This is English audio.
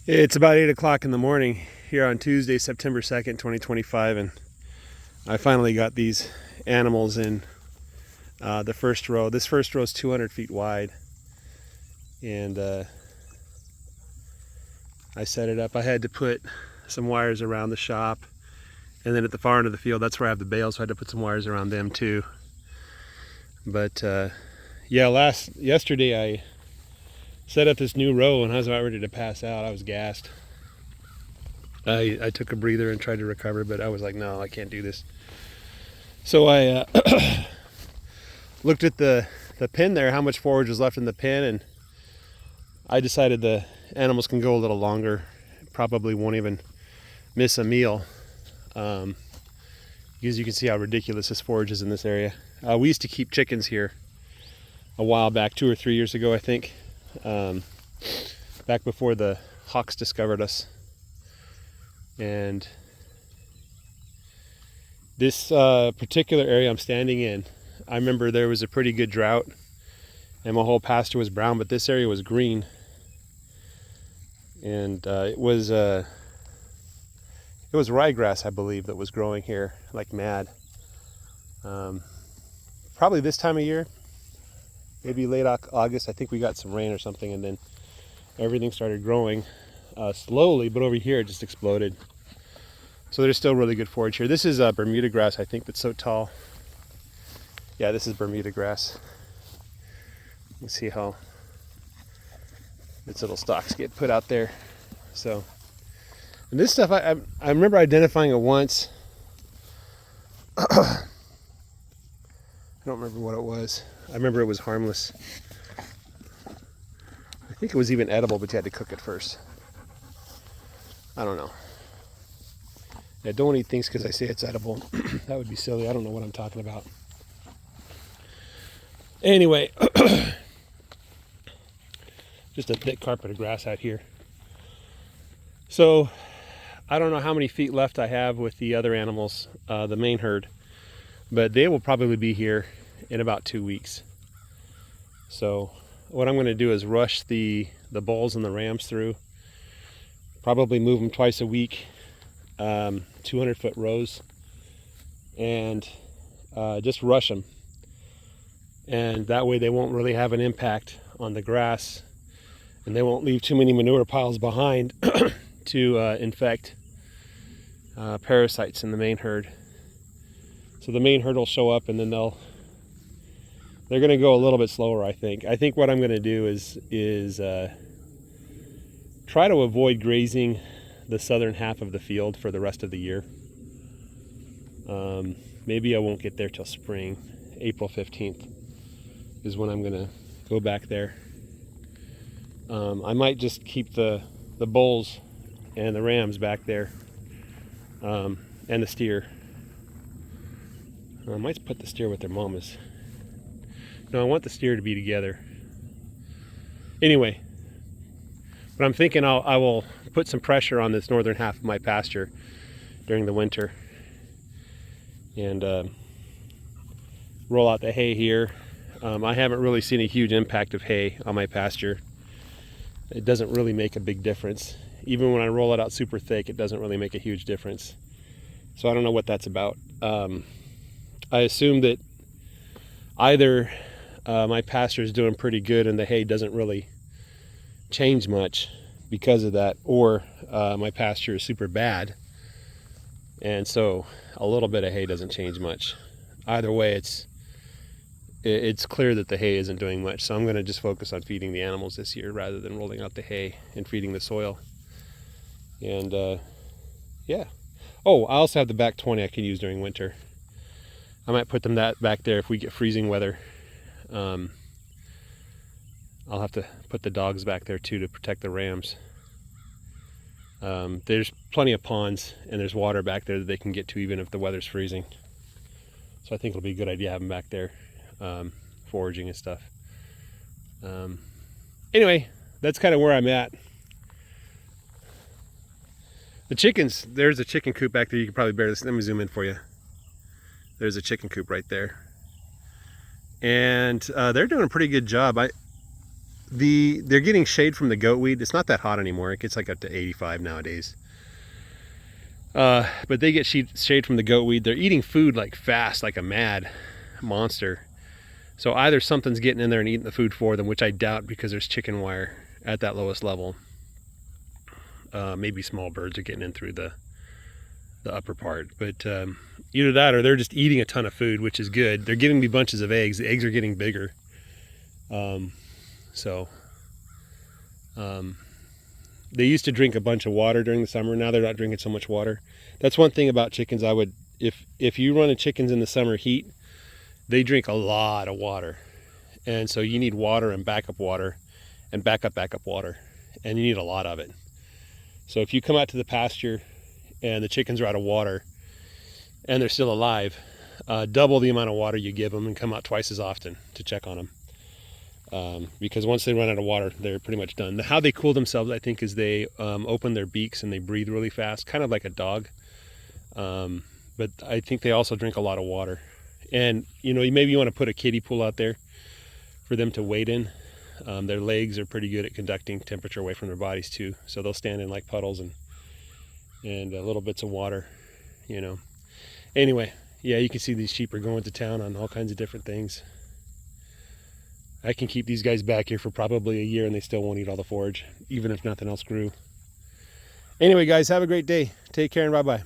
It's about 8 o'clock in the morning here on Tuesday, September 2nd, 2025, and I finally got these animals in the first row. This first row is 200 feet wide, and I set it up. I had to put some wires around the shop, and then at the far end of the field, that's where I have the bales, so I had to put some wires around them too. But yeah, yesterday I set up this new row, and I was about ready to pass out. I was gassed. I took a breather and tried to recover, but I was like, no, I can't do this. So I looked at the pen there, how much forage was left in the pen, and I decided the animals can go a little longer. Probably won't even miss a meal, because you can see how ridiculous this forage is in this area. We used to keep chickens here a while back, 2 or 3 years ago, I think, back before the hawks discovered us. And this particular area I'm standing in, I remember there was a pretty good drought and my whole pasture was brown, but this area was green. And it was ryegrass, I believe, that was growing here like mad. Probably this time of year, maybe late August. I think we got some rain or something, and then everything started growing slowly, but over here it just exploded. So there's still really good forage here. This is Bermuda grass, I think, that's so tall. Yeah, this is Bermuda grass. Let's see how its little stalks get put out there. So, and this stuff, I remember identifying it once. I don't remember what it was. I remember it was harmless. I think it was even edible, but you had to cook it first. I don't know. Yeah, don't eat things because I say it's edible. That would be silly. I don't know what I'm talking about. Anyway, just a thick carpet of grass out here. So, I don't know how many feet left I have with the other animals, the main herd, but they will probably be here in about 2 weeks. So, what I'm going to do is rush the bulls and the rams through. Probably move them twice a week, 200-foot rows, and just rush them. And that way they won't really have an impact on the grass, and they won't leave too many manure piles behind to infect parasites in the main herd. So the main herd will show up, and then they're going to go a little bit slower, I think. I think what I'm going to do is try to avoid grazing the southern half of the field for the rest of the year. Maybe I won't get there till spring. April 15th is when I'm going to go back there. I might just keep the bulls and the rams back there, and the steer. I might put the steer with their mamas. No, I want the steer to be together. Anyway, but I'm thinking I will put some pressure on this northern half of my pasture during the winter, and roll out the hay here. I haven't really seen a huge impact of hay on my pasture. It doesn't really make a big difference. Even when I roll it out super thick, it doesn't really make a huge difference. So I don't know what that's about. I assume that either my pasture is doing pretty good and the hay doesn't really change much because of that, or my pasture is super bad, and so a little bit of hay doesn't change much. Either way, it's clear that the hay isn't doing much, so I'm going to just focus on feeding the animals this year rather than rolling out the hay and feeding the soil. And yeah. Oh, I also have the back 20 I can use during winter. I might put them back there if we get freezing weather. I'll have to put the dogs back there too to protect the rams. There's plenty of ponds and there's water back there that they can get to even if the weather's freezing. So I think it'll be a good idea to have them back there, foraging and stuff. Anyway, that's kind of where I'm at. The chickens, there's a chicken coop back there. You can probably barely see. Let me zoom in for you. There's a chicken coop right there. And they're doing a pretty good job. They're getting shade from the goat weed. It's not that hot anymore. It gets like up to 85 nowadays. But they get shade from the goat weed. They're eating food like fast, like a mad monster. So either something's getting in there and eating the food for them, which I doubt because there's chicken wire at that lowest level. Maybe small birds are getting in through the upper part. But either that or they're just eating a ton of food, which is good. They're giving me bunches of eggs. The eggs are getting bigger. They used to drink a bunch of water during the summer. Now they're not drinking so much water. That's one thing about chickens. If you run chickens in the summer heat, they drink a lot of water. And so you need water and backup water and backup water. And you need a lot of it. So if you come out to the pasture and the chickens are out of water and they're still alive, double the amount of water you give them and come out twice as often to check on them. Because once they run out of water, they're pretty much done. How they cool themselves, I think, is they open their beaks and they breathe really fast, kind of like a dog. But I think they also drink a lot of water. And, you know, maybe you want to put a kiddie pool out there for them to wade in. Their legs are pretty good at conducting temperature away from their bodies too. So they'll stand in like puddles and little bits of water, you know. Anyway, yeah, you can see these sheep are going to town on all kinds of different things. I can keep these guys back here for probably a year and they still won't eat all the forage, even if nothing else grew. Anyway, guys, have a great day. Take care and bye-bye.